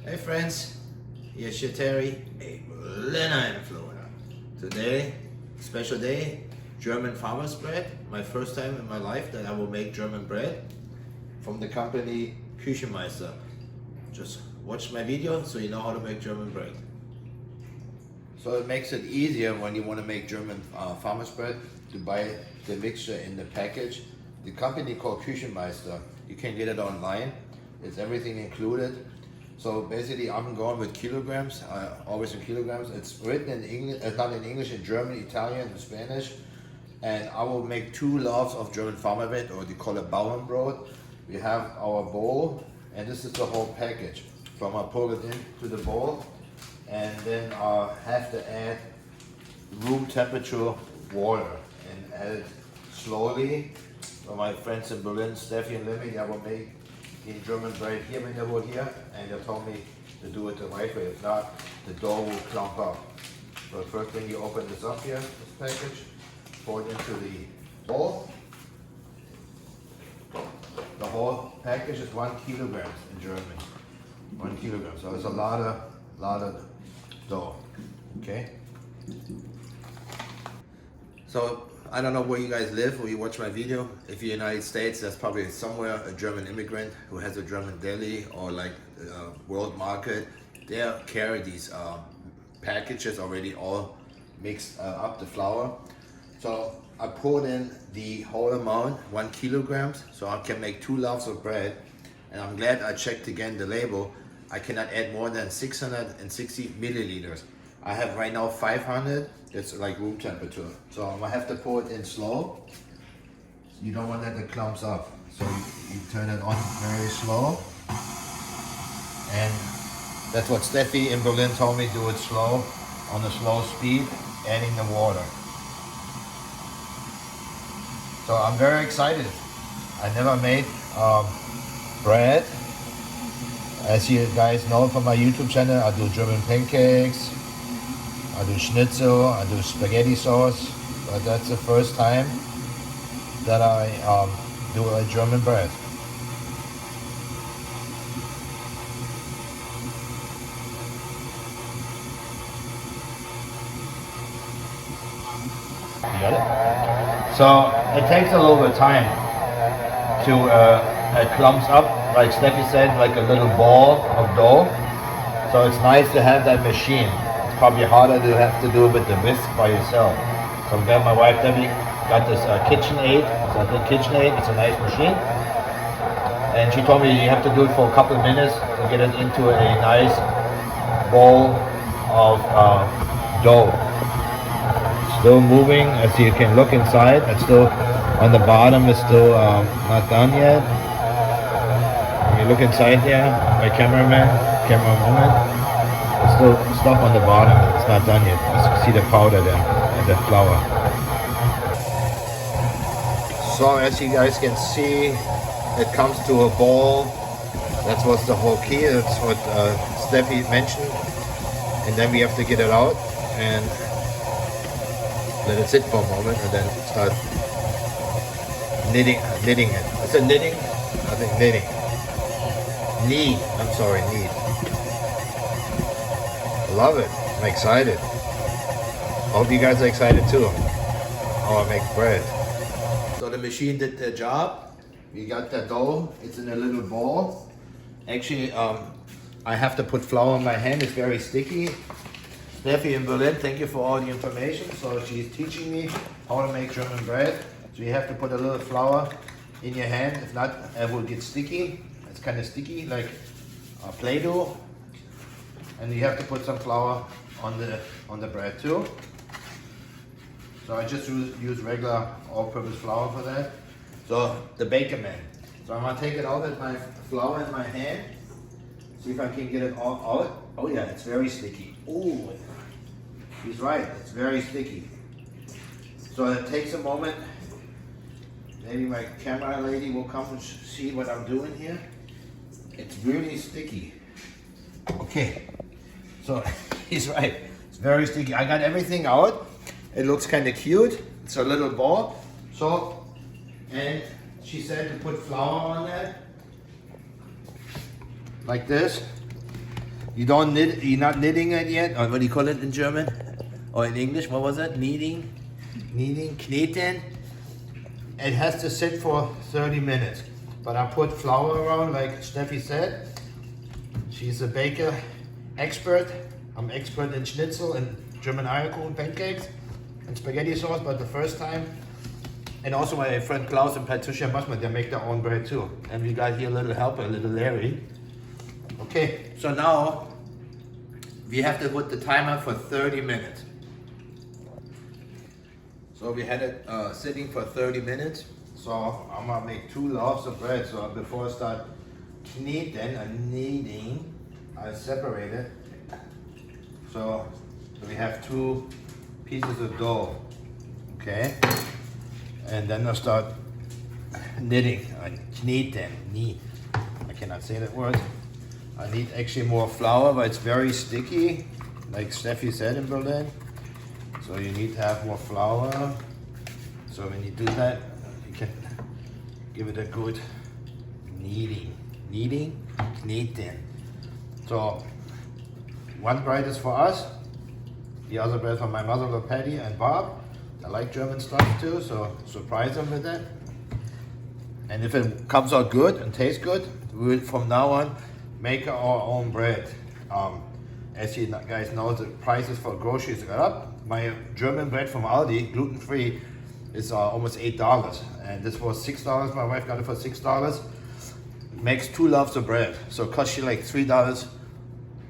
Hey friends, here's your Terry, a Berliner in Florida. Today, special day, German farmer's bread. My first time in my life that I will make German bread from the company Küchenmeister. Just watch my video so you know how to make German bread. So it makes it easier when you want to make German farmer's bread to buy the mixture in the package. The company called Küchenmeister, you can get it online. It's everything included. So basically I'm going with kilograms, always in kilograms. It's written in English, not in English, in German, Italian, and Spanish. And I will make 2 loaves of German farmer bread, or they call it Bauernbrot. We have our bowl, and this is the whole package. So I'm gonna pour it into the bowl, and then I have to add room temperature water and add it slowly. So my friends in Berlin, Steffi and Lemmy, they will make in German bread here when they were here, and they told me to do it the right way. If not, the dough will clump up. So first thing, you open this up here, this package, pour it into the bowl. The whole package is 1 kilogram in Germany. 1 kilogram. So it's a lot of dough. Okay. So I don't know where you guys live or you watch my video. If you're in the United States, there's probably somewhere a German immigrant who has a German deli or like World Market. They carry these packages already all mixed up, the flour. So I poured in the whole amount, 1 kilogram, so I can make 2 loaves of bread. And I'm glad I checked again the label. I cannot add more than 660 milliliters. I have right now 500. It's like room temperature. So I'm gonna have to pour it in slow. You don't want that it clumps up. So you turn it on very slow. And that's what Steffi in Berlin told me, do it slow, on a slow speed, adding the water. So I'm very excited. I never made bread. As you guys know from my YouTube channel, I do German pancakes, I do schnitzel, I do spaghetti sauce, but that's the first time that I do a German bread. You got it? So it takes a little bit of time to it clumps up, like Steffi said, like a little ball of dough. So it's nice to have that machine. It's probably harder to have to do it with the whisk by yourself. So I'm glad my wife Debbie got this KitchenAid. So I think KitchenAid, it's a nice machine. And she told me you have to do it for a couple of minutes to get it into a nice bowl of dough. Still moving, as you can look inside. It's still on the bottom. It's still not done yet. When you look inside there, my camera woman, there's still stuff on the bottom. It's not done yet. You can see the powder there and the flour. So as you guys can see, it comes to a ball. That was the whole key. That's what Steffi mentioned. And then we have to get it out and let it sit for a moment and then start knitting it. Is it knitting? I think knitting. Knead. Love it. I'm excited. Hope you guys are excited too. How I make bread. So the machine did the job. We got the dough. It's in a little bowl. Actually, I have to put flour in my hand. It's very sticky. Steffi in Berlin, thank you for all the information. So she's teaching me how to make German bread. So you have to put a little flour in your hand. If not, it will get sticky. It's kind of sticky, like Play-Doh. And you have to put some flour on the bread too. So I just use regular all-purpose flour for that. So the baker man. So I'm gonna take it out with my flour in my hand. See if I can get it all out. Oh yeah, it's very sticky. Ooh, he's right, it's very sticky. So it takes a moment. Maybe my camera lady will come and see what I'm doing here. It's really sticky. Okay, so he's right. It's very sticky. I got everything out. It looks kind of cute. It's a little ball. So, and she said to put flour on that, like this. You don't knit, you're not knitting it yet? Or what do you call it in German? Or in English, what was it? Kneading? Kneten? It has to sit for 30 minutes. But I put flour around, like Steffi said. She's a baker expert. I'm expert in schnitzel and German Eierkuchen pancakes and spaghetti sauce, but the first time. And also my friend Klaus and Patricia Musman, they make their own bread too. And we got here a little helper, a little Larry. Okay, so now we have to put the timer for 30 minutes. So we had it sitting for 30 minutes. So I'm gonna make 2 loaves of bread. So before I start kneading, I separate it. So we have 2 pieces of dough, okay? And then I'll start knitting, kneten. I cannot say that word. I need actually more flour, but it's very sticky, like Steffi said in Berlin. So you need to have more flour. So when you do that, you can give it a good kneading, kneten. So one bread is for us, the other bread for my mother-in-law Patty and Bob. I like German stuff too, so surprise them with that. And if it comes out good and tastes good, we will from now on make our own bread. As you guys know, the prices for groceries got up. My German bread from Aldi, gluten-free, is almost $8. And this was $6. My wife got it for $6. Makes 2 loaves of bread. So it costs you like $3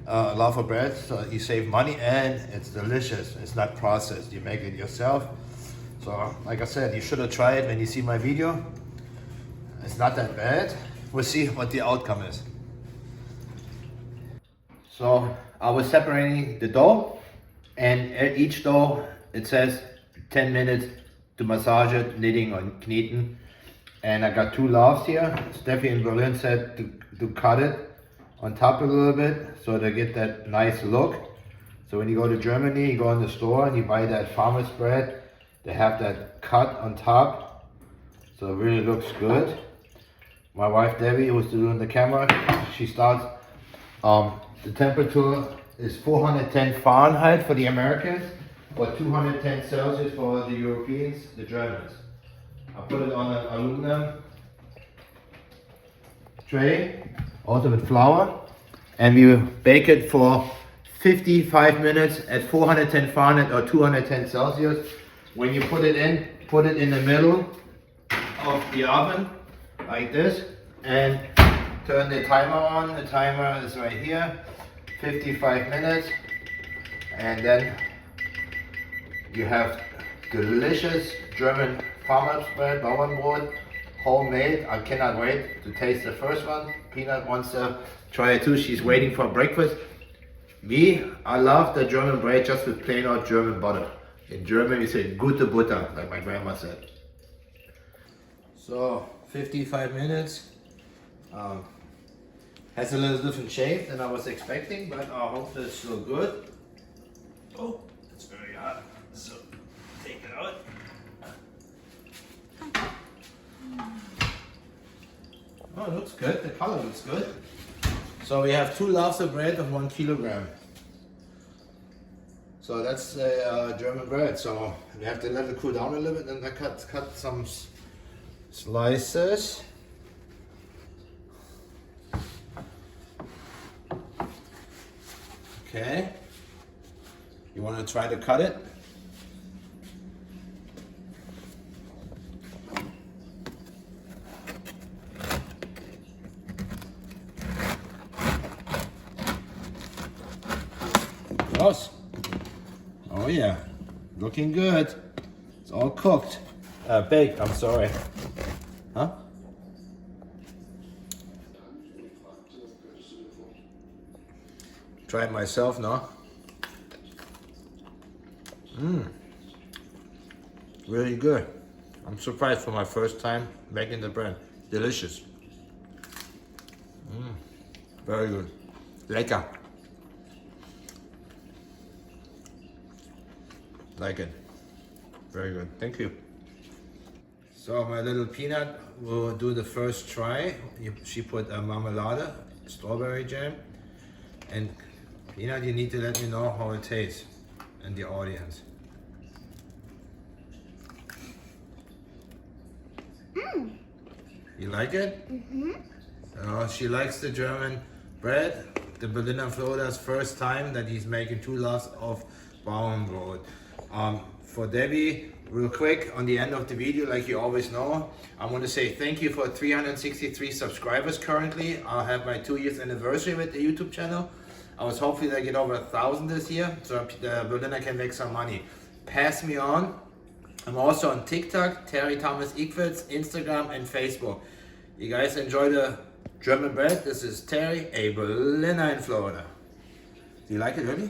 a loaf of bread. So you save money and it's delicious. It's not processed. You make it yourself. So like I said, you should have tried it when you see my video. It's not that bad. We'll see what the outcome is. So I was separating the dough, and at each dough it says 10 minutes to massage it, knitting or kneten. And I got 2 loaves here. Steffi in Berlin said to cut it on top a little bit so they get that nice look. So when you go to Germany, you go in the store and you buy that farmer's bread. They have that cut on top, so it really looks good. My wife Debbie, who's doing the camera, she starts, the temperature is 410 Fahrenheit for the Americans, or 210 Celsius for the Europeans, the Germans. I put it on an aluminum tray, also with flour, and we bake it for 55 minutes at 410 Fahrenheit or 210 Celsius. When you put it in the middle of the oven, like this, and turn the timer on. The timer is right here, 55 minutes, and then you have delicious German farmer's bread, Bauernbrot, homemade. I cannot wait to taste the first one. Peanut wants to try it too. She's waiting for breakfast. Me, I love the German bread just with plain old German butter. In German we say gute Butter, like my grandma said. So 55 minutes. Has a little different shape than I was expecting, but I hope it's still good. Oh, it's very hot. So take it out. Oh, it looks good. The color looks good. So we have 2 loaves of bread of 1 kilogram. So that's German bread. So we have to let it cool down a little bit, and then I cut some slices. Okay. You want to try to cut it? Close. Oh yeah, looking good. It's all cooked. Baked, I'm sorry. Huh? Try it myself now. Really good. I'm surprised for my first time making the bread. Delicious. Very good. Lecker. Like it. Very good. Thank you. So my little peanut will do the first try. She put a marmalade, strawberry jam, and You need to let me know how it tastes and the audience. You like it? She likes the German bread. The Berliner Florida's first time that he's making 2 loaves of Bauernbrot. For Debbie, real quick, on the end of the video, like you always know, I want to say thank you for 363 subscribers currently. I'll have my 2 years anniversary with the YouTube channel. I was hopefully to get over 1,000 this year, so the Berliner can make some money. Pass me on. I'm also on TikTok, Terry Thomas Equals, Instagram and Facebook. You guys enjoy the German bread. This is Terry, a Berliner in Florida. Do you like it, really?